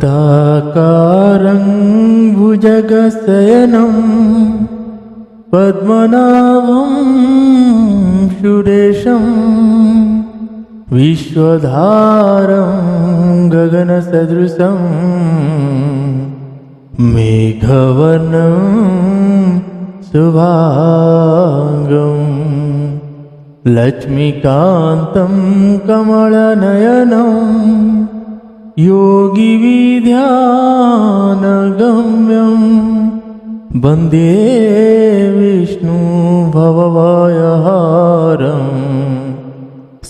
शान्ताकारं भुजगशयनं पद्मनाभं सुरेशं विश्वधारं गगनसदृशं मेघवर्णं शुभांगं लक्ष्मीकान्तं कमलनयनं योगिविध्यानगम्यं वन्दे विष्णु भवभयहारं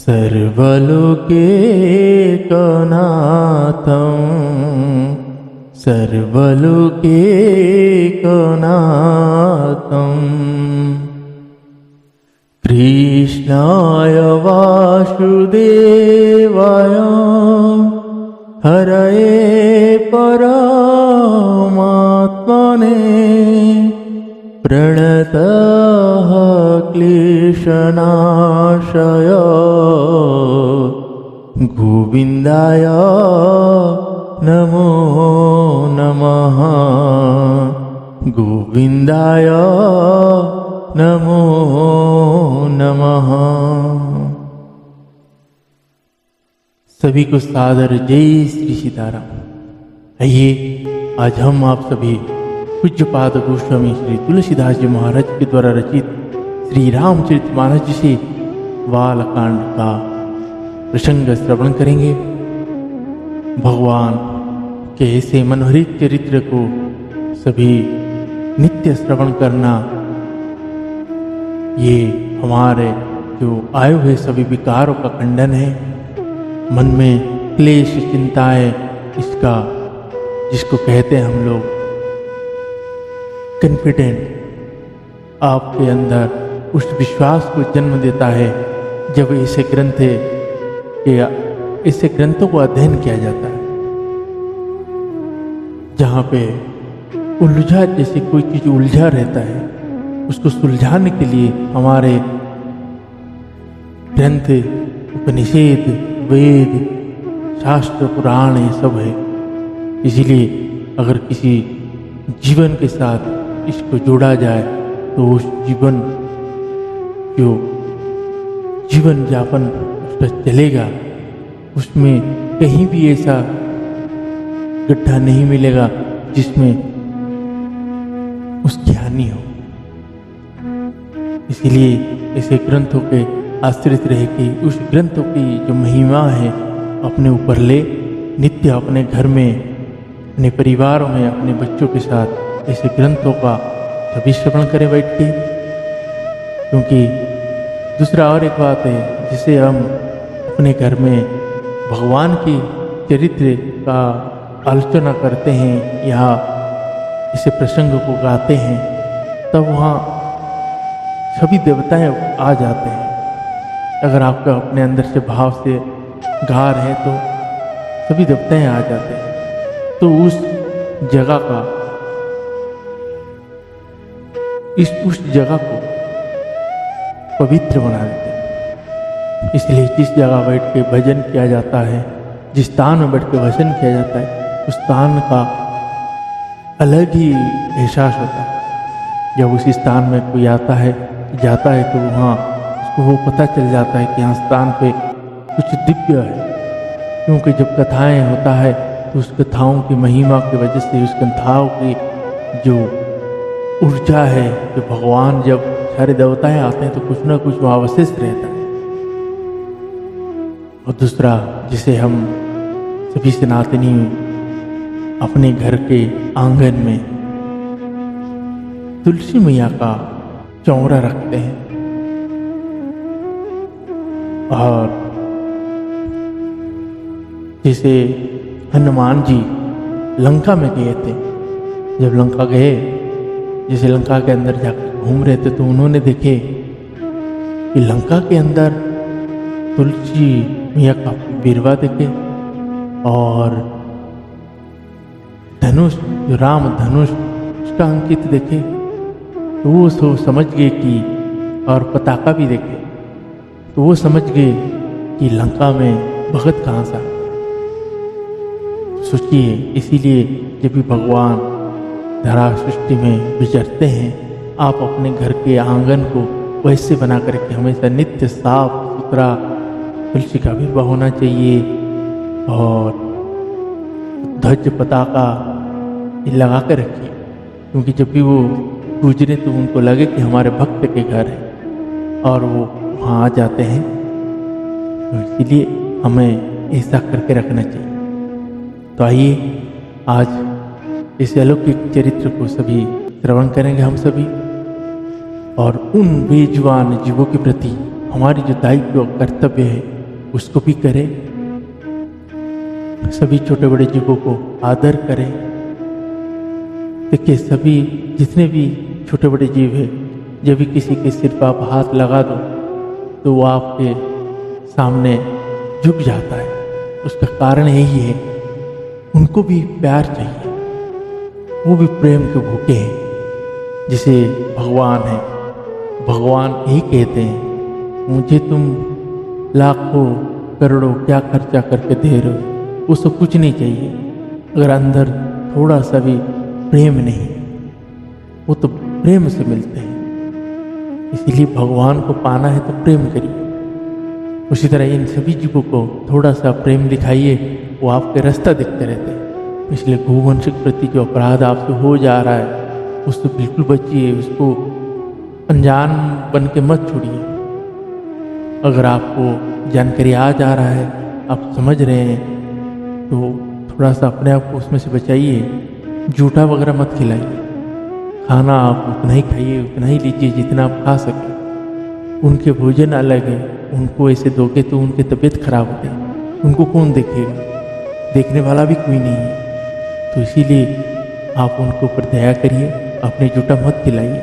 सर्वलोकैकनाथं सर्वलोकैकनाथम् कृष्णाय वासुदेवाय हरये परमात्मने प्रणतः क्लेशनाशय गोविन्दाय नमो नमः गोविन्दाय नमो नमः। सभी को सादर जय श्री सीताराम। आइए आज हम आप सभी पूज्यपाद गोस्वामी श्री तुलसीदास जी महाराज के द्वारा रचित श्री रामचरितमानस जी से बालकांड का प्रसंग श्रवण करेंगे। भगवान के ऐसे मनोहरित चरित्र को सभी नित्य श्रवण करना, ये हमारे जो आयु है सभी विकारों का खंडन है। मन में क्लेश चिंताएं, इसका जिसको कहते हैं हम लोग कॉन्फिडेंट, आपके अंदर उस विश्वास को जन्म देता है जब ऐसे ग्रंथ या ऐसे ग्रंथों को अध्ययन किया जाता है जहाँ पे उलझा, जैसे कोई चीज उलझा रहता है, उसको सुलझाने के लिए हमारे ग्रंथ, उपनिषद, वेद, शास्त्र, पुराण ये सब है। इसीलिए अगर किसी जीवन के साथ इसको जोड़ा जाए तो उस जीवन जो जीवन यापन उसका चलेगा, उसमें कहीं भी ऐसा गड्ढा नहीं मिलेगा जिसमें उसकी हानि हो। इसीलिए ऐसे ग्रंथों के आश्रित रह के उस ग्रंथों की जो महिमा है अपने ऊपर ले, नित्य अपने घर में, अपने परिवारों में, अपने बच्चों के साथ ऐसे ग्रंथों का सभी श्रवण करें बैठ के। क्योंकि दूसरा और एक बात है, जिसे हम अपने घर में भगवान की चरित्र का आलोचना करते हैं या इसे प्रसंग को गाते हैं, तब वहाँ सभी देवताएं आ जाते हैं। अगर आपका अपने अंदर से भाव से गा रहे तो सभी देवताएं आ जाते हैं, तो उस जगह का उस जगह को पवित्र बना देते हैं। इसलिए जिस जगह बैठ के भजन किया जाता है, जिस स्थान में बैठ के भजन किया जाता है, उस स्थान का अलग ही एहसास होता है। जब उसी स्थान में कोई आता है जाता है तो वहाँ उसको वो पता चल जाता है कि यहाँ स्थान पे कुछ दिव्य है। क्योंकि जब कथाएं होता है तो उस कथाओं की महिमा की वजह से, उस कथाओं की जो ऊर्जा है, जो भगवान जब सारे देवताएं आते हैं तो कुछ ना कुछ वहाँ अवशिष्ट रहता है। और दूसरा, जिसे हम सभी सनातनी अपने घर के आंगन में तुलसी मैया का चौरा रखते हैं। और जैसे हनुमान जी लंका में गए थे, जब लंका गए, जैसे लंका के अंदर जाकर घूम रहे थे तो उन्होंने देखे कि लंका के अंदर तुलसी मैया का बिरवा देखे और धनुष, जो राम धनुष उसका अंकित देखे तो वो समझ गए कि, और पताका भी देखे तो वो समझ गए कि लंका में भगत कहाँ सा। सोचिए, इसीलिए जब भी भगवान धरा सृष्टि में विचरते हैं, आप अपने घर के आंगन को वैसे बना करके हमेशा नित्य साफ सुथरा तुलसी का विवाह होना चाहिए और ध्वज पताका ये लगा कर रखिए, क्योंकि जब भी वो गुजरे तो उनको लगे कि हमारे भक्त के घर है और वो वहाँ आ जाते हैं। तो इसीलिए हमें ऐसा करके रखना चाहिए। तो आइए आज इस अलौकिक चरित्र को सभी श्रवण करेंगे हम सभी, और उन बेजुबान जीवों के प्रति हमारी जो दायित्व और कर्तव्य है उसको भी करें। सभी छोटे बड़े जीवों को आदर करें। देखिए, सभी जितने भी छोटे बड़े जीव हैं, जब भी किसी के सिर पर आप हाथ लगा दो तो वो आपके सामने झुक जाता है। उसका कारण यही है, उनको भी प्यार चाहिए, वो भी प्रेम के भूखे हैं। जिसे भगवान है, भगवान यही कहते हैं, मुझे तुम लाखों करोड़ों क्या खर्चा करके दे रहे हो, वो सब कुछ नहीं चाहिए अगर अंदर थोड़ा सा भी प्रेम नहीं, वो तो प्रेम से मिलते हैं। इसीलिए भगवान को पाना है तो प्रेम करिए। उसी तरह इन सभी जीवों को थोड़ा सा प्रेम दिखाइए, वो आपके रास्ता दिखते रहते हैं। इसलिए गोवंश के प्रति जो अपराध आपसे हो जा रहा है उससे बिल्कुल बचिए, उसको अनजान बन के मत छोड़िए। अगर आपको जानकारी आ जा रहा है, आप समझ रहे हैं, तो थोड़ा सा अपने आप को उसमें से बचाइए। जूठा वगैरह मत खिलाइए। खाना आप उतना ही खाइए, उतना ही लीजिए जितना आप खा सकें। उनके भोजन अलग है, उनको ऐसे दोगे तो उनकी तबीयत खराब हो जाएगी। उनको कौन देखेगा? देखने वाला भी कोई नहीं है। तो इसीलिए आप उनको ऊपर दया करिए, अपने जूठा मत खिलाइए।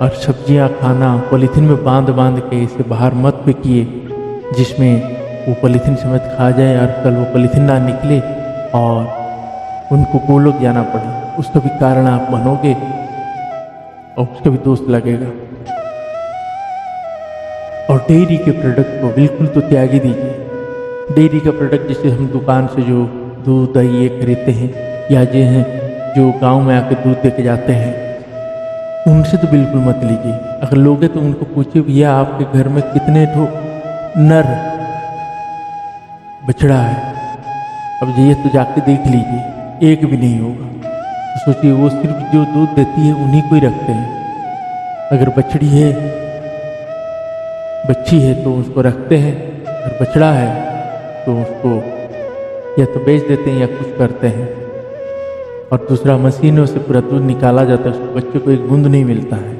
और सब्जियां खाना पॉलीथीन में बांध बांध के इसे बाहर मत फेंकिए, जिसमें वो पॉलीथीन समेत खा जाए और कल वो पॉलीथीन ना निकले और उनको गोलोक जाना पड़े। उसका भी कारण आप बनोगे और उसका भी दोष लगेगा। और डेयरी के प्रोडक्ट को बिल्कुल तो त्याग ही दीजिए। डेयरी का प्रोडक्ट जैसे हम दुकान से जो दूध दही ये खरीदते हैं, या जो हैं जो गांव में आके दूध दे के जाते हैं, उनसे तो बिल्कुल मत लीजिए। अगर लोगे तो उनको पूछिए, भैया आपके घर में कितने ठो नर बछड़ा है? अब ये तो जाके देख लीजिए, एक भी नहीं होगा। तो सोचिए, वो सिर्फ जो दूध देती है उन्हीं को ही रखते हैं। अगर बछड़ी है, बच्ची है तो उसको रखते हैं, अगर बछड़ा है तो उसको या तो बेच देते हैं या कुछ करते हैं। और दूसरा, मशीनों से पूरा दूध निकाला जाता है, उसको बच्चे को एक बूंद नहीं मिलता है।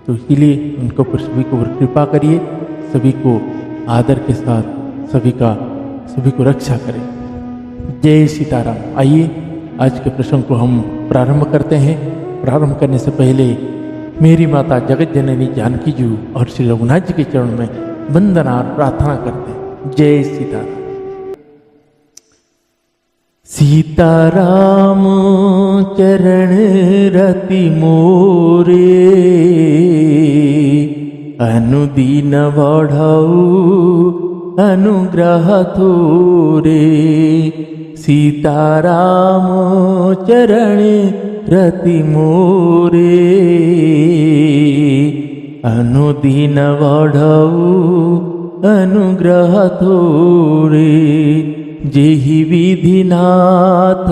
तो इसीलिए उनको पर सभी को कृपा करिए, सभी को आदर के साथ सभी को रक्षा करें। जय सीताराम। आइए आज के प्रसंग को हम प्रारंभ करते हैं। प्रारंभ करने से पहले मेरी माता जगत जननी जानकी जी और श्री रघुनाथ जी के चरण में वंदना और प्रार्थना करते हैं। जय सीताराम। सीताराम चरण रति मोरे, अनुदीन बढ़ाऊ अनुग्रह थोरे। सीताराम चरण रति मोरे, अनुदीन बढ़ाऊ अनुग्रह थोरे। जेहि विधि नाथ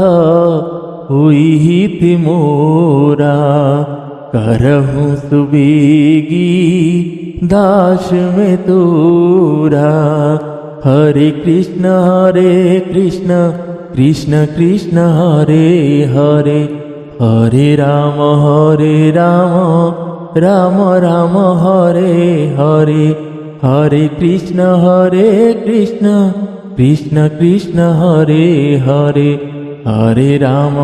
हुई हित मोरा, करहूँ सुबेगी दास में तोरा। हरे कृष्ण कृष्ण कृष्ण हरे हरे, हरे राम राम राम हरे हरे। हरे कृष्ण कृष्ण कृष्ण हरे हरे, हरे राम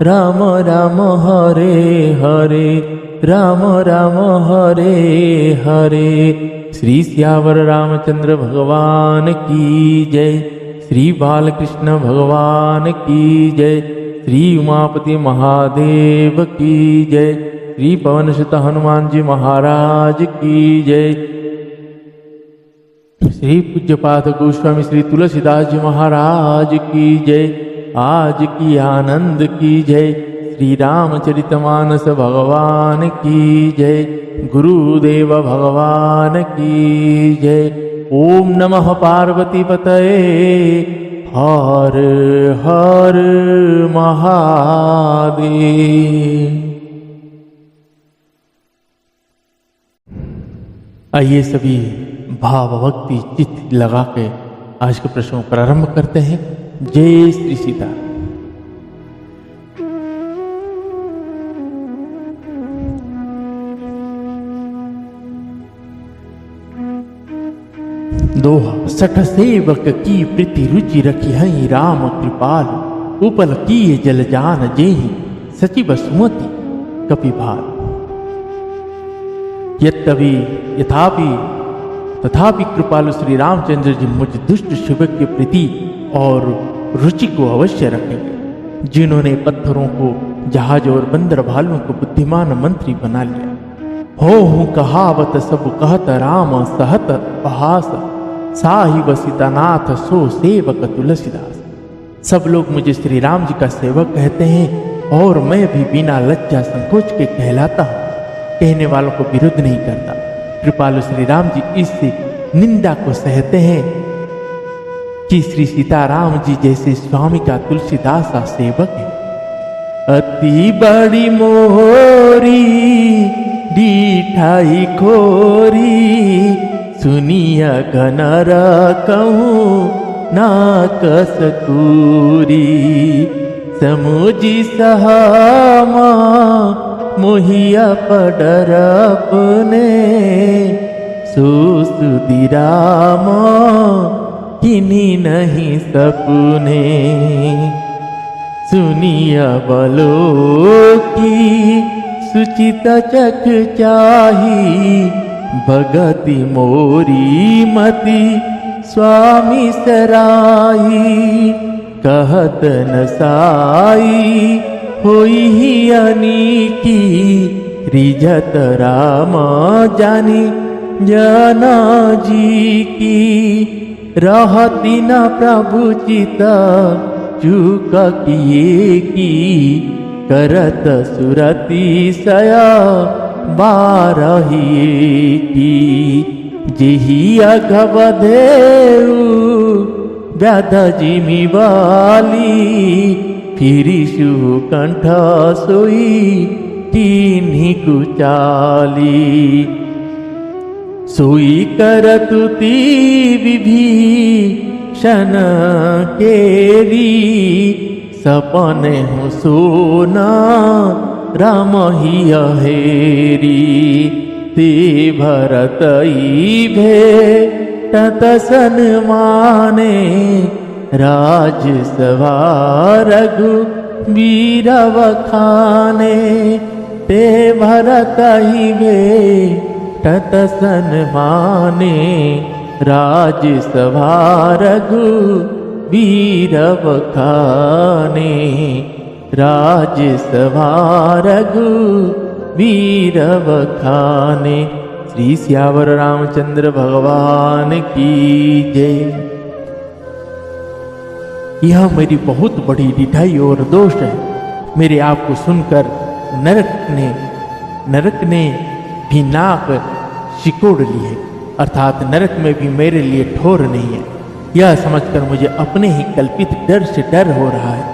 राम राम हरे हरे, राम राम हरे हरे। श्री सियावर रामचंद्र भगवान की जय। श्री बालकृष्ण भगवान की जय। श्री उमापति महादेव की जय। श्री पवन सुत हनुमान जी महाराज की जय। श्री पूज्यपाद गोस्वामी श्री तुलसीदास जी महाराज की जय। आज की आनंद की जय। श्री रामचरितमानस भगवान की जय। गुरुदेव भगवान की जय। ओम नमः पार्वती पतये हर हर महादेव। आइए सभी भाव भक्ति चित्त लगा के आज के प्रश्नों को प्रारंभ करते हैं। जय श्री सीता। दोहा। सठ सेवक की प्रीति रुचि रखी हई राम कृपाल। उपल किए जल जान जेहि सचिव सुमति कपिभाल। तथापि कृपालु श्री रामचंद्र जी मुझ दुष्ट सेवक के प्रति और रुचि को अवश्य रखेंगे, जिन्होंने पत्थरों को जहाज और बंदर भालुओं को बुद्धिमान मंत्री बना लिया। हो कहावत सब कहत राम सहत पहास। साहिब सीतानाथ सो सेवक तुलसीदास। सब लोग मुझे श्री राम जी का सेवक कहते हैं और मैं भी बिना लज्जा संकोच के कहलाता हूँ। कहने वालों को विरुद्ध नहीं करता। कृपालु श्री राम जी इस निंदा को सहते हैं कि श्री सीताराम जी जैसे स्वामी का तुलसीदास का सेवक है। अति बड़ी मोरी डीठाई खोरी। सुनिया घनर कहूँ ना कसकूरी। समुझी सहामा मोहिया पडर अपने। सुसुदी राम किन्हीं नहीं सपने। सुनिया बलो की सुचिता चख चाही। भगति मोरी मति स्वामी सराही। कहत न साई होई ही अनीकी। रिझत राम जानी जना जी की। रहती न प्रभु चिता चूक किए की। करत सुरति सया बारहिए की। जेहि अघवधेउ व्याध जिमि वाली। फिरी सुकंठ सोई तीन्ही कुचाली। सोई करतुति विभीषण केरी। सपने हो सोना राम ही हेरी। ते भरतई भेटत सन्माने। राजसभा रघुबीर बखाने। ते भरतई भेटत सन्माने। राजसभा रघुबीर बखाने। राजसभा रघुबीर बखाने। श्री सियावर रामचंद्र भगवान की जय। यह मेरी बहुत बड़ी ढिठाई और दोष है। मेरे आप को सुनकर नरक ने भी नाक सिकोड़ ली है, अर्थात नरक में भी मेरे लिए ठोर नहीं है। यह समझकर मुझे अपने ही कल्पित डर से डर हो रहा है।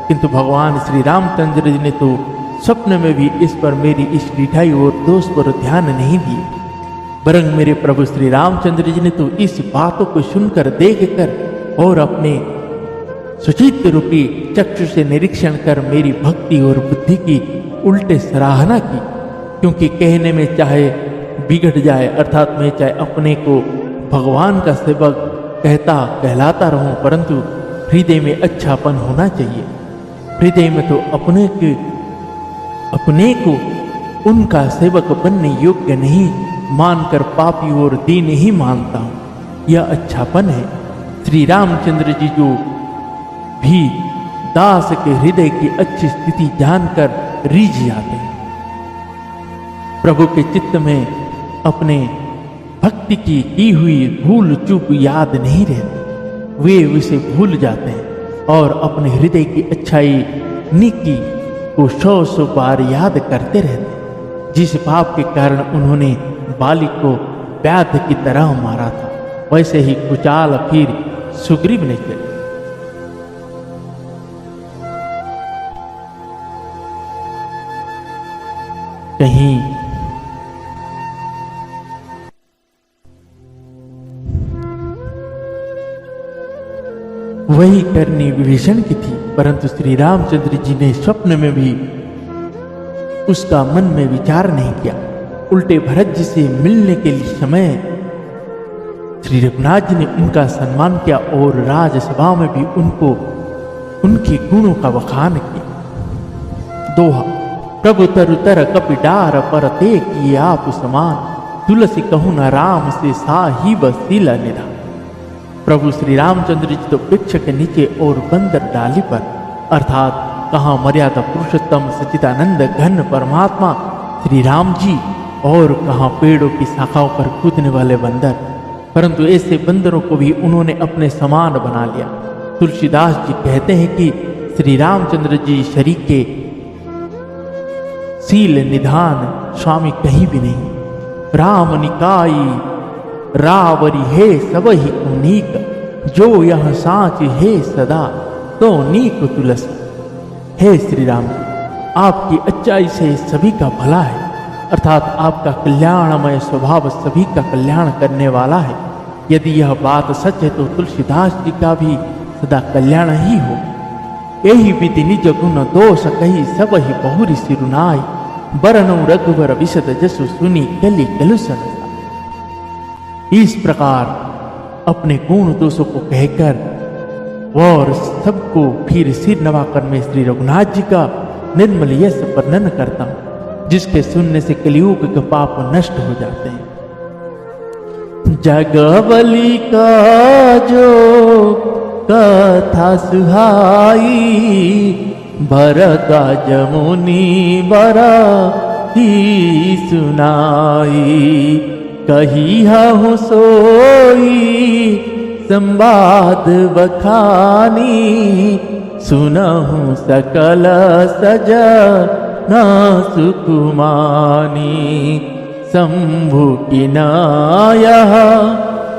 किंतु भगवान श्री रामचंद्र जी ने तो स्वप्न में भी इस पर मेरी इस ढिठाई और दोष पर ध्यान नहीं दिए। बरंग मेरे प्रभु श्री रामचंद्र जी ने तो इस बातों को सुनकर देखकर और अपने सुचित रूपी चक्षु से निरीक्षण कर मेरी भक्ति और बुद्धि की उल्टे सराहना की। क्योंकि कहने में चाहे बिगड़ जाए, अर्थात मैं चाहे अपने को भगवान का सेवक कहलाता रहूं, परंतु हृदय में अच्छापन होना चाहिए। हृदय में तो अपने को उनका सेवक बनने योग्य नहीं मानकर पापी और दीन ही मानता हूं। यह अच्छापन है। श्री रामचंद्र जी जो भी दास के हृदय की अच्छी स्थिति जानकर रीझ जाते हैं, प्रभु के चित्त में अपने भक्ति की हुई भूल चूक याद नहीं रहती। वे उसे भूल जाते हैं और अपने हृदय की अच्छाई नेकी को 100 बार याद करते रहते हैं। जिस पाप के कारण उन्होंने बालिक को व्याध की तरह मारा था, वैसे ही कुचाल फिर सुग्रीव ने चली। कहीं वही करनी विभीषण की थी, परंतु श्री रामचंद्र जी ने स्वप्न में भी उसका मन में विचार नहीं किया। उल्टे भरत जी से मिलने के लिए समय श्री रघुनाथ जी ने उनका सम्मान किया और राजसभा में भी उनके गुणों का बखान किया। दोहा, प्रभु तरु तर कपि डार पर ते किए आप समान, तुलसी कहूं न राम से साहिब सीला निधान। प्रभु श्री रामचंद्र जी तो वृक्ष के नीचे और बंदर डाली पर, अर्थात कहाँ मर्यादा पुरुषोत्तम सच्चिदानंद घन परमात्मा श्री राम जी और कहाँ पेड़ों की शाखाओं पर कूदने वाले बंदर, परंतु ऐसे बंदरों को भी उन्होंने अपने समान बना लिया। तुलसीदास जी कहते हैं कि श्री रामचंद्र जी शरीक के सील निधान स्वामी कहीं भी नहीं। राम निकाई रावरी है सब ही नीक, जो यह साच है सदा तो नीक तुलसी। हे श्री राम जी, आपकी अच्छाई से सभी का भला है, अर्थात आपका कल्याणमय स्वभाव सभी का कल्याण करने वाला है। यदि यह बात सच है तो तुलसीदास जी का भी सदा कल्याण ही हो। यही विधि निज गुण दोष कही सब ही बहुरी सिरुनाई, बरनु रघुवर विशद जसु सुनी कली कलुसन। इस प्रकार अपने गुण दोषों को कहकर और सबको फिर सिर नवाकर मैं श्री रघुनाथ जी का निर्मल यश वर्णन करता हूं, जिसके सुनने से कलियुग के पाप नष्ट हो जाते हैं। जगबली का जो कथा सुहाई, भरता जमुनी बरा ही सुनाई, कही हूँ सोई संवाद बखानी, सुनहु सकल सजना सुकुमानी। शंभु की नाया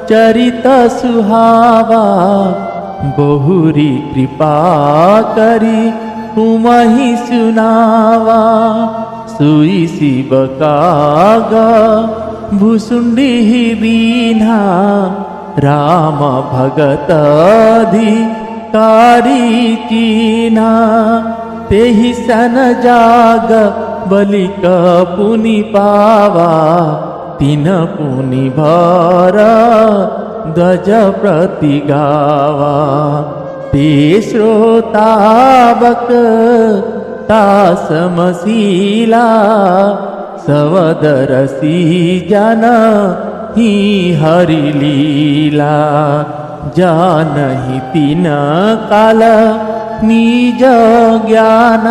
चरित सुहावा, बहुरी कृपा करी तुमहि सुनावा। सुई शिव कागा भुसुंडी दीना, राम भगत अधिकारी कीना। तेहि सन जाग बलि पुनि पावा, तीन पुनि भर ध्वज प्रति गावा। ते श्रोतावक तासमशीला, सवदरसी जन ही हरि लीला। जानहि तीन काल निज ज्ञान,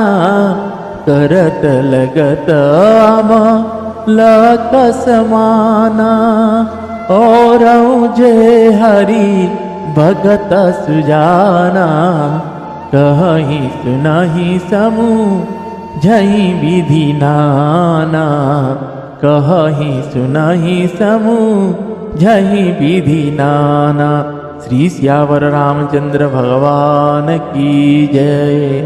करत लगत आम लक समाना। और जे हरि भगत सुजाना, कहीं सुनहि समूह झई विधि नाना। कहीं सुनहि समूह झई विधि नाना। श्री सियावर रामचंद्र भगवान की जय।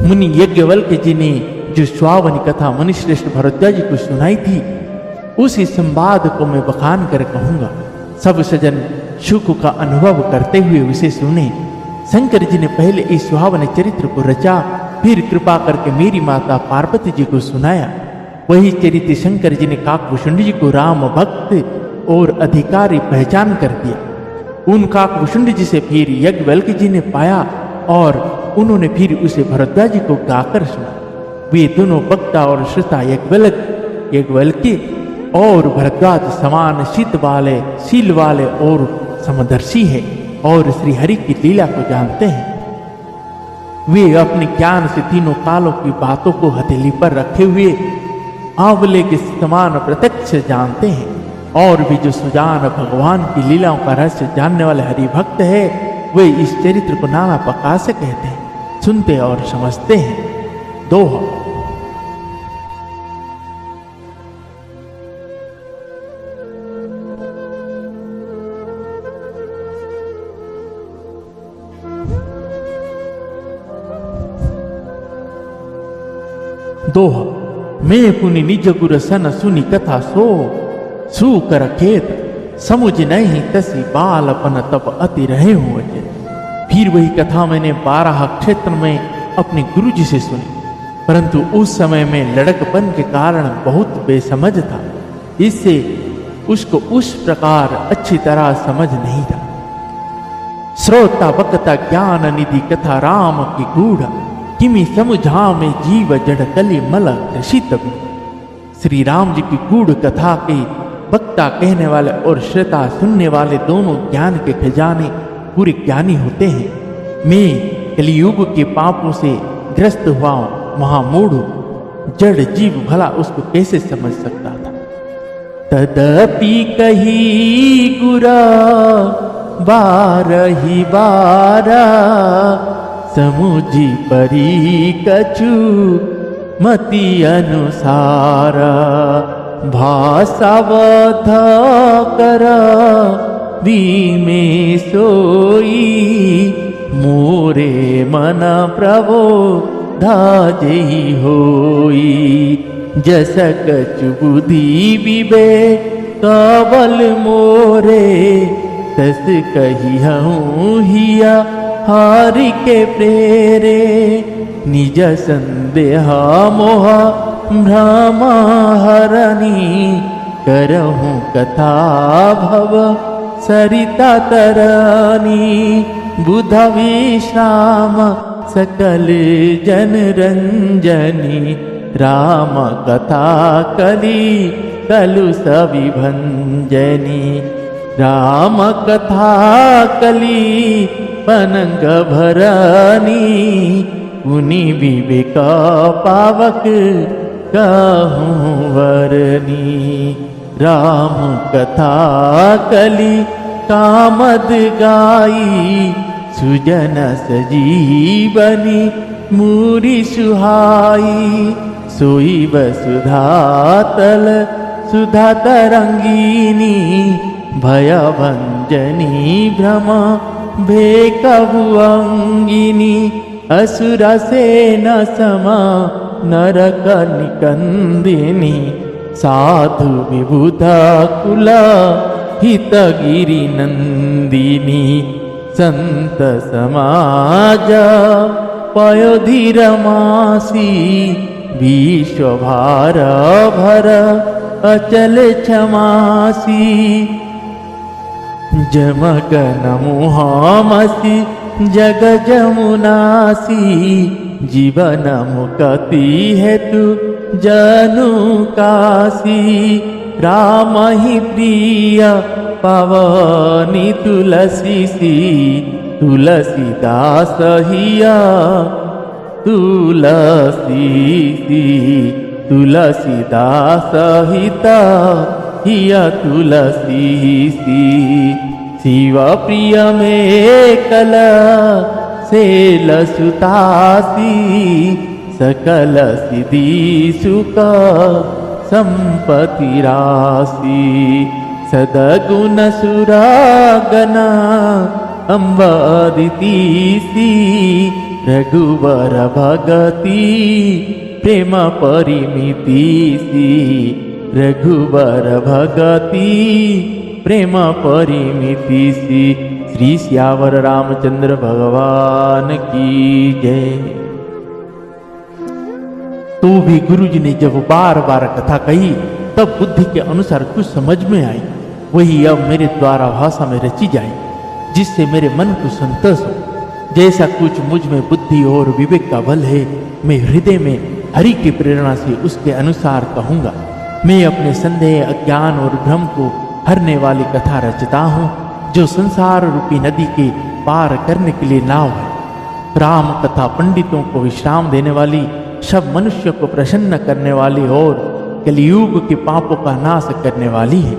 मुनि यज्ञवल्क्य जी ने जो स्वावनी कथा मुनिश्रेष्ठ भरद्वाज जी को सुनाई थी, उसी संवाद को मैं बखान कर कहूंगा। सब सजन सुख का अनुभव करते हुए उसे सुने। शंकर जी ने पहले इस सुहावने चरित्र को रचा, फिर कृपा करके मेरी माता पार्वती जी को सुनाया। वही चरित्र शंकर जी ने काकभूषुंड जी को राम भक्त और अधिकारी पहचान कर दिया। उन काकभूषुंड जी से फिर यज्ञवल्क्य जी ने पाया और उन्होंने फिर उसे भरद्वाज जी को गाकर सुना। वे दोनों वक्ता और श्रोता यज्ञवल्क्य और भरद्वाज समान शील वाले और समदर्शी है और श्री हरि की लीला को जानते हैं। वे अपने ज्ञान से तीनों कालों की बातों को हथेली पर रखे हुए आंवले के समान प्रत्यक्ष जानते हैं और भी जो सुजान भगवान की लीलाओं का रहस्य जानने वाले हरि भक्त है, वे इस चरित्र को नाना प्रकार से कहते हैं, सुनते और समझते हैं। दोहा। दोहा। मैं पुनि निज गुर सन सुनी कथा सो कर खेत समुझ नहीं तसी बालपन तब अति रहे हुए। फिर वही कथा मैंने 12 क्षेत्र में अपने गुरुजी से सुनी, परंतु उस समय में लड़कपन के कारण बहुत बेसमझ था, इससे उसको उस प्रकार अच्छी तरह समझ नहीं था। श्रोता बकता ज्ञान निधि कथा राम की गूढ़, किमि समुझा में जीव जड़ कली मल कृषित भी। श्री राम जी की गूढ़ कथा के वक्ता कहने वाले और श्रोता सुनने वाले दोनों ज्ञान के खजाने पूरे ज्ञानी होते हैं। मैं कलियुग के पापों से ग्रस्त हुआ महामूढ़ जड़ जीव भला उसको कैसे समझ सकता था। तदपि कही गुरा बारही बारा, समुझी परी कछु मति अनुसारा। भाषावध कर में सोई, मोरे मन प्रभो धाजई होई। जस कछु बुद्धि विवेक कबल मोरे, तस कही हूँ हिया हारि के प्रेरे। निज संदेह मोह भ्रम हरनी, करहूँ कथा भव सरिता तरनी। बुध विश्राम सकल जन रंजनी, राम कथा कली कलु सविभंजनी। राम कथा कली पनंग भरनी, उनि विवेक पावक कहूँ वरनी। राम कथा कली कामद गाई, सुजन सजीवनी मूरी सुहाई। सोई वसुधा तल सुधा तरंगिनी, भयभंजनी भ्रम भेकभुअंगिनी। असुर सेन समा नरक निकंदिनी, साधु विबुध कुल हितगिरि नंदिनी। संत समाज पयोधीर मासी, विश्वभार भर अचल क्षमासी। जमगन मुहामसी जग जमुनासी, जीवन मुक्ति हेतु जनु काशी। राम ही प्रिय पवनी तुलसी सी, तुलसीदास हिया तुलसी सी। तुलसीदास हिता हिया तुलसी सी। शिव प्रिय में कल सेल सुतासी, सकल सिद्धि सुख संपत्ति राशि। सदगुण सुरागना अम्बादिति सी, रघुवर भगति प्रेम परिमिति सी। रघुवर भगति प्रेम परिमिति सी। श्री सियावर रामचंद्र भगवान की जय। तो भी गुरुजी ने जब बार बार कथा कही, तब बुद्धि के अनुसार कुछ समझ में आई, वही अब मेरे द्वारा भाषा में रची जाए, जिससे मेरे मन को संतोष हो। जैसा कुछ मुझ में बुद्धि और विवेक का बल है, मैं हृदय में हरि की प्रेरणा से उसके अनुसार कहूँगा। मैं अपने संदेह, अज्ञान और भ्रम को हरने वाली कथा रचता हूँ, जो संसार रूपी नदी के पार करने के लिए नाव है। राम कथा पंडितों को विश्राम देने वाली, सब मनुष्य को प्रसन्न करने वाली और कलियुग के पापों का नाश करने वाली है।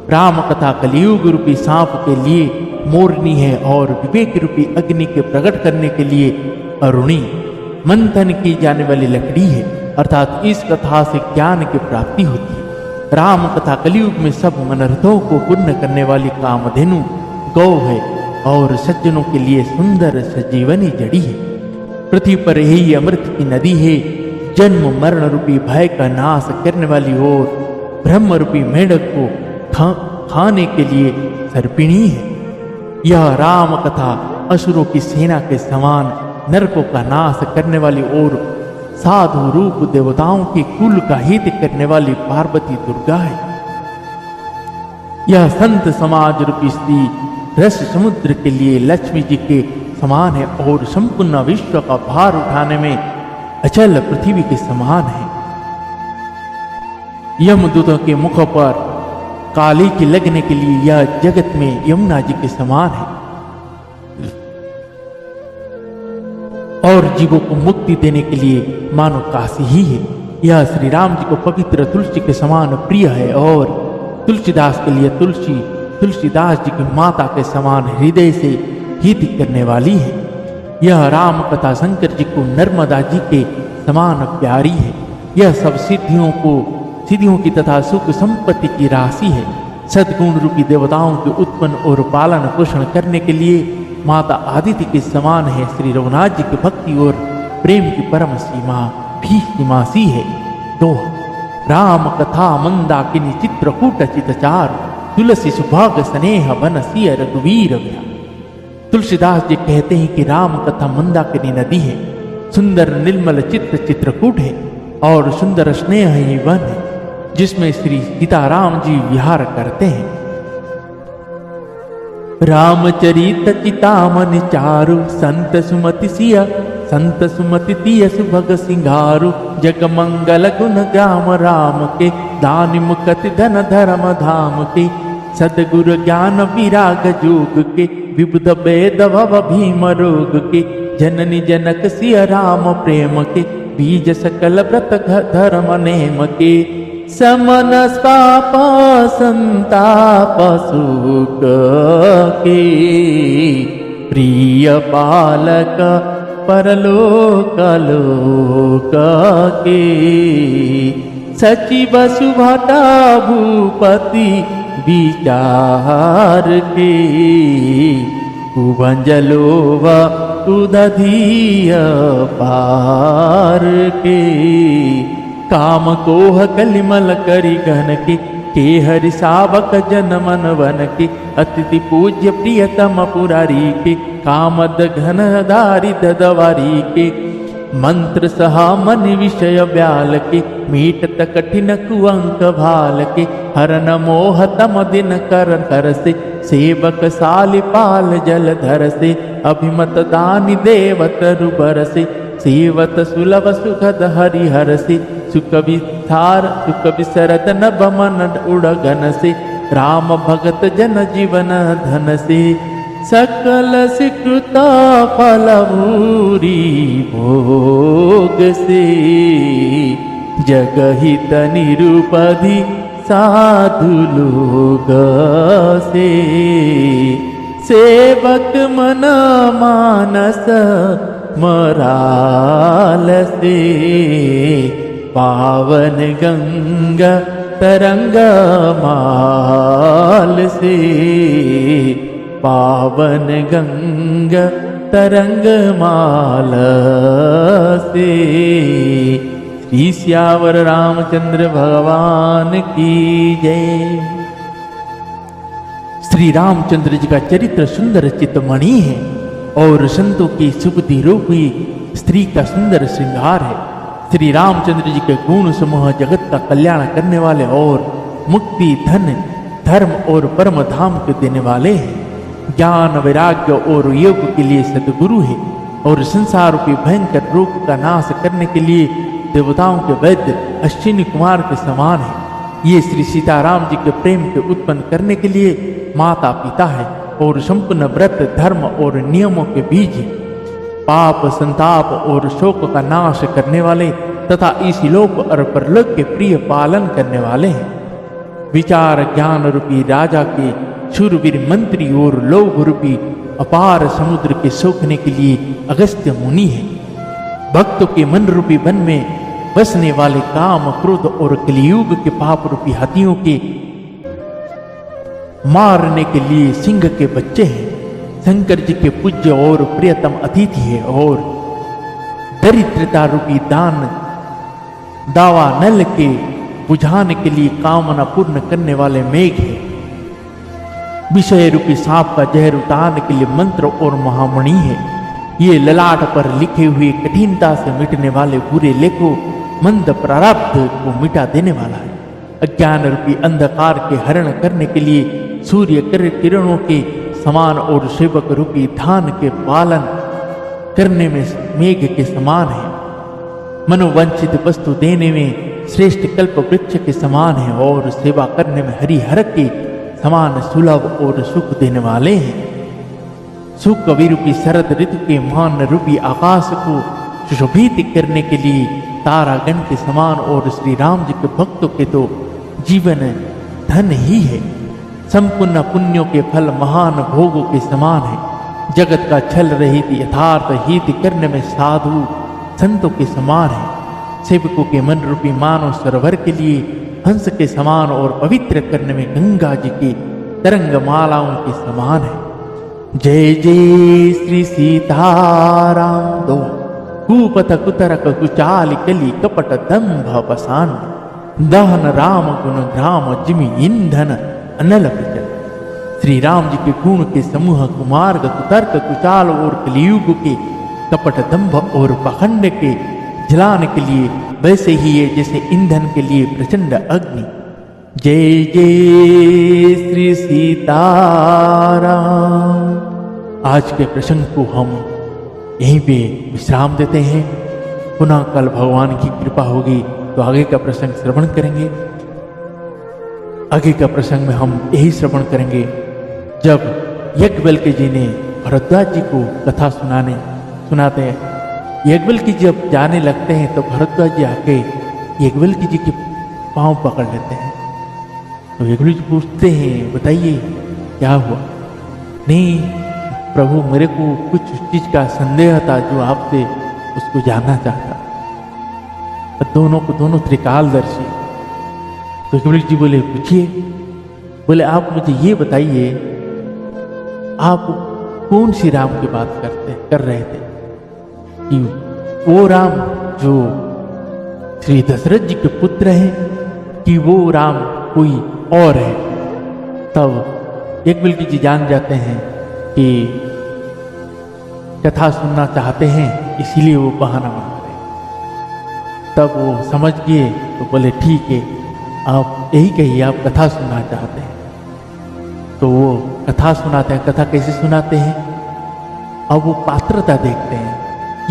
राम कथा कलियुग रूपी सांप के लिए मोरनी है और विवेक रूपी अग्नि के प्रकट करने के लिए अरुणी मंथन की जाने वाली लकड़ी है, अर्थात इस कथा से ज्ञान की प्राप्ति होती है। राम कथा कलियुग में सब मनोरथों को पूर्ण करने वाली कामधेनु गौ है और सज्जनों के लिए सुंदर सजीवनी जड़ी है। पृथ्वी पर यही अमृत की नदी है, जन्म मरण रूपी भय का नाश करने वाली और ब्रह्म रूपी मेढक को खाने के लिए सर्पिणी है। यह राम कथा असुरों की सेना के समान नरकों का नाश करने वाली और साधु रूप देवताओं के कुल का हित करने वाली पार्वती दुर्गा है। यह संत समाज रूपी स्त्री रस समुद्र के लिए लक्ष्मी जी के समान है और संपूर्ण विश्व का भार उठाने में अचल पृथ्वी के समान है। यमदूतों के मुख पर काली की लगने के लिए यह जगत में यमुना जी के समान है और जीवों को मुक्ति देने के लिए मानो काशी ही है। यह श्री राम जी को पवित्र तुलसी के समान प्रिय है और तुलसीदास के लिए तुलसीदास जी की माता के समान हृदय से हित करने वाली है। यह राम कथा शंकर जी को नर्मदा जी के समान प्यारी है। यह सब सिद्धियों की तथा सुख संपत्ति की राशि है। सद्गुण रूपी देवताओं के उत्पन्न और पालन पोषण करने के लिए माता आदित्य के समान है। श्री रघुनाथ जी की भक्ति और प्रेम की परम सीमा भी सीमासी है। 2 राम कथा मंदाकिनी चित्रकूट चितचार तुलसी सुभाग स्नेह वन सिय रघुवीर व्या। तुलसीदास जी कहते हैं कि राम कथा मंदाकिनी नदी है, सुंदर निर्मल चित्रकूट है और सुंदर स्नेह ही वन है जिसमें श्री सीताराम जी विहार करते हैं। रामचरित चितामन चारु संत सुमति तिय सुभग सिंगारु जग मंगल गुण ग्राम राम के दानि मुकति धन धर्म धाम के सदगुरु ज्ञान विराग जोग के विबुध वेद भव भीम रोग के जननी जनक सिय राम प्रेम के बीज सकल व्रत धर्म नेम के समनस पाप संताप सुख के प्रिय पालक परलोक लोक के सचिव सुभटा भूपति विचार के कुबंजलोव उदधीय पार के काम कोह कलिमल करी घन के हरि सावक जन मन वन के अतिथि पूज्य प्रियतम पुरारी के कामद घन दारी ददवारी के मंत्र सहा मन विषय व्याल के मीटत कठिन कुअंक भाल के हरन मोह तम दिन कर से सेवक साल पाल जल धर से अभिमत दानी देवत रुबर से सेवत सुलभ सुखद हरिहर से सुख विसरत नभ मन उड़गन से राम भगत जन जीवन धन से सकल स्वीकृत फल भूरी भोग से जगहित निरुपधि साधु लोग से सेवक मन मानस मराल से पावन गंगा तरंग माल से पावन गंगा तरंग माल से। श्री सियावर रामचंद्र भगवान की जय। श्री रामचंद्र जी का चरित्र सुंदर चितमणि है और संतों की सुबुद्धि रूपी स्त्री का सुंदर श्रृंगार है। श्री रामचंद्र जी के गुण समूह जगत का कल्याण करने वाले और मुक्ति धन धर्म और परम धाम को देने वाले हैं। ज्ञान वैराग्य और योग के लिए सद्गुरु है और संसार रूपी भयंकर रोग का नाश करने के लिए देवताओं के वैद्य अश्विनी कुमार के समान है। ये श्री सीताराम जी के प्रेम के उत्पन्न करने के लिए माता पिता है और संपूर्ण व्रत धर्म और नियमों के बीज है। पाप संताप और शोक का नाश करने वाले तथा इस लोक और परलोक के प्रिय पालन करने वाले हैं। विचार ज्ञान रूपी राजा के शूरवीर मंत्री और लोभ रूपी अपार समुद्र के सोखने के लिए अगस्त्य मुनि है। भक्तों के मन रूपी वन में बसने वाले काम क्रोध और कलियुग के पाप रूपी हाथियों के मारने के लिए सिंह के बच्चे हैं। शंकर जी के पूज्य और प्रियतम अतिथि है और दरिद्रता रूपी दावा नल के बुझाने के लिए कामना पूर्ण करने वाले मेघ है। विषय रूपी सांप का जहर उतारने के लिए मंत्र और महामणि है। ये ललाट पर लिखे हुए कठिनता से मिटने वाले बुरे लेखों मंद प्रारब्ध को मिटा देने वाला है। अज्ञान रूपी अंधकार के हरण करने के लिए सूर्य किरणों के समान और सेवक रूपी धान के पालन करने में मेघ के समान है। मनोवंचित वस्तु देने में श्रेष्ठ कल्प वृक्ष के समान है और सेवा करने में हरिहर के समान सुलभ और सुख देने वाले हैं। सुख कवि रूपी शरद ऋतु के मान रूपी आकाश को सुशोभित करने के लिए तारागण के समान और श्री राम जी के भक्तों के तो जीवन धन ही है। संपूर्ण पुण्यों के फल महान भोगों के समान है। जगत का छल रहित यथार्थ हित करने में साधु संतों के समान है। सेवकों के मन रूपी मानव सरोवर के लिए हंस के समान और पवित्र करने में गंगा जी की तरंग मालाओं के समान है। जय जय श्री सीताराम दो कुपथ कुतरक कुचाल कली कपट दंभ पसान दहन राम गुण ग्राम जिमि ईंधन अनल प्रचल। श्री राम जी के गुण के समूह कुमार्ग कुतर्क कुचाल और कलियुग के कपट दंभ और पाखंड के जलाने के लिए वैसे ही है जैसे ईंधन के लिए प्रचंड अग्नि। जय जय श्री सीताराम। आज के प्रसंग को हम यहीं पे विश्राम देते हैं। पुनः कल भगवान की कृपा होगी तो आगे का प्रसंग श्रवण करेंगे। आगे का प्रसंग में हम यही श्रवण करेंगे जब यज्ञवल्क्य जी ने भरद्वाज जी को कथा सुनाते हैं। यज्ञवल्क्य जी जब जाने लगते हैं तो भरद्वाज जी आके यज्ञवल्क्य जी के पांव पकड़ लेते हैं। तो यज्ञवल्क्य जी पूछते हैं बताइए क्या हुआ। नहीं प्रभु मेरे को कुछ चीज का संदेह था जो आपसे उसको जानना चाहता। दोनों त्रिकालदर्शी। तो यज्ञवल्क्य जी बोले पूछिए। बोले आप मुझे ये बताइए आप कौन सी राम की बात कर रहे थे कि वो राम जो श्री दशरथ जी के पुत्र हैं कि वो राम कोई और है। तब यज्ञवल्क्य जी जान जाते हैं कि कथा सुनना चाहते हैं इसीलिए वो बहाना बना रहे। तब वो समझ गए तो बोले ठीक है आप यही कहिए आप कथा सुनना चाहते हैं। तो वो कथा सुनाते हैं। कथा कैसे सुनाते हैं अब वो पात्रता देखते हैं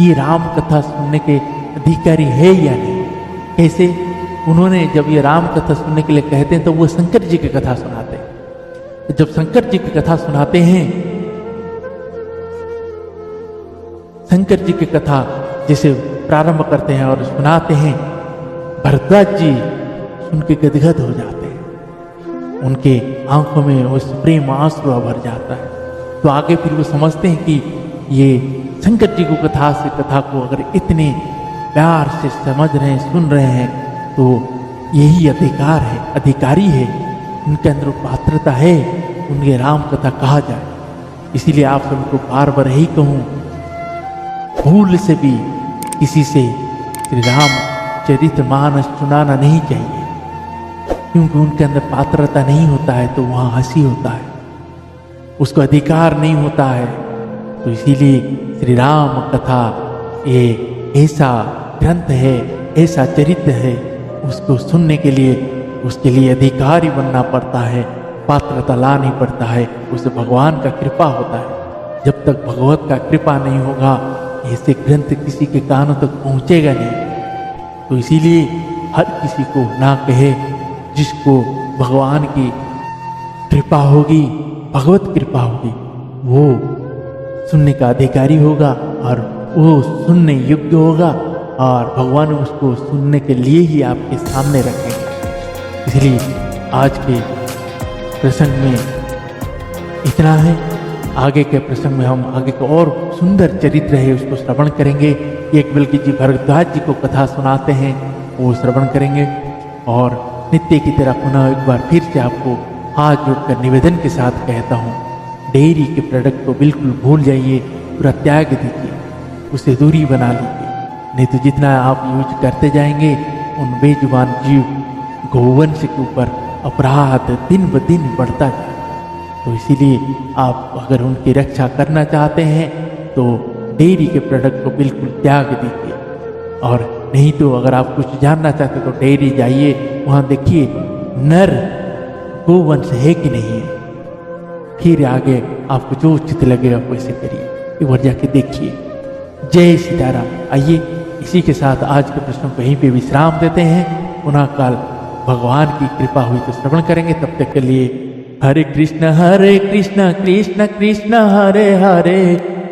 ये राम कथा सुनने के अधिकारी है या नहीं। कैसे उन्होंने जब ये राम कथा सुनने के लिए कहते हैं तो वो शंकर जी की कथा सुनाते हैं। जब शंकर जी की कथा सुनाते हैं शंकर जी की कथा जैसे प्रारंभ करते हैं और सुनाते हैं भरद्वाज जी सुन के गदगद हो जाते हैं। उनके आंखों में उस प्रेम आंसू भर जाता है। तो आगे फिर वो समझते हैं कि ये शंकर जी को कथा को अगर इतने प्यार से समझ रहे हैं सुन रहे हैं तो यही अधिकारी है उनके अंदर पात्रता है उनके राम कथा कहा जाए। इसीलिए आप सबको बार बार यही कहूँ भूल से भी किसी से श्री राम चरितमानस सुनाना नहीं चाहिए क्योंकि उनके अंदर पात्रता नहीं होता है तो वहाँ हंसी होता है उसको अधिकार नहीं होता है। तो इसीलिए श्री राम कथा ये ऐसा ग्रंथ है ऐसा चरित्र है उसको सुनने के लिए उसके लिए अधिकारी बनना पड़ता है पात्रता लानी पड़ता है उसे भगवान का कृपा होता है। जब तक भगवत का कृपा नहीं होगा ऐसे ग्रंथ किसी के कानों तक पहुँचेगा नहीं। तो इसीलिए हर किसी को ना कहे जिसको भगवान की कृपा होगी भगवत कृपा होगी वो सुनने का अधिकारी होगा और वो सुनने योग्य होगा और भगवान उसको सुनने के लिए ही आपके सामने रखेंगे। इसलिए आज के प्रसंग में इतना है। आगे के प्रसंग में हम आगे का और सुंदर चरित्र है उसको श्रवण करेंगे। एक बल्कि जी भरद्वाज जी को कथा सुनाते हैं, वो श्रवण करेंगे। और नित्य की तरह पुनः एक बार फिर से आपको हाथ जोड़कर निवेदन के साथ कहता हूँ, डेयरी के प्रोडक्ट को बिल्कुल भूल जाइए, पूरा त्याग दीजिए, उसे दूरी बना लीजिए। नहीं तो जितना आप यूज करते जाएंगे उन बेजुबान जीव गौवंश के ऊपर अपराध दिन ब दिन बढ़ता जाए। तो इसीलिए आप अगर उनकी रक्षा करना चाहते हैं तो डेयरी के प्रोडक्ट को बिल्कुल त्याग दीजिए। और नहीं तो अगर आप कुछ जानना चाहते तो डेयरी जाइए, वहाँ देखिए नर गोवंश है कि नहीं है, फिर आगे आपको जो उचित लगेगा वैसे करिए, एक बार जाके देखिए। जय सीताराम। आइए इसी के साथ आज के प्रश्न को यहीं पे विश्राम देते हैं। पुनः कल भगवान की कृपा हुई तो श्रवण करेंगे। तब तक के लिए हरे कृष्ण कृष्ण कृष्ण हरे हरे,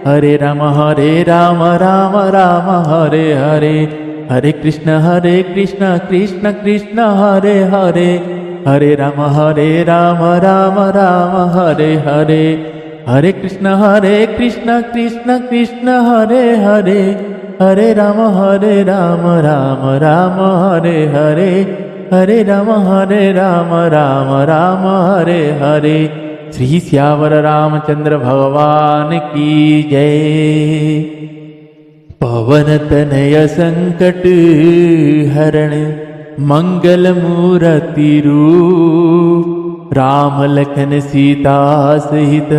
हरे राम राम राम हरे हरे, हरे कृष्ण कृष्ण कृष्ण हरे हरे, हरे राम राम राम हरे हरे, हरे कृष्ण कृष्ण कृष्ण हरे हरे, हरे राम राम राम हरे हरे, हरे राम राम हरे हरे। श्री श्यावर रामचंद्र भगवान की जय। पवन तनय संकट हरण मंगल मूर्ति रूप, राम लखन सीता सहित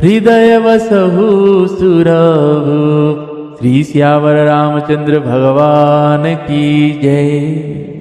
हृदय वसहु सुरभूप। श्री श्यावर रामचंद्र भगवान की जय।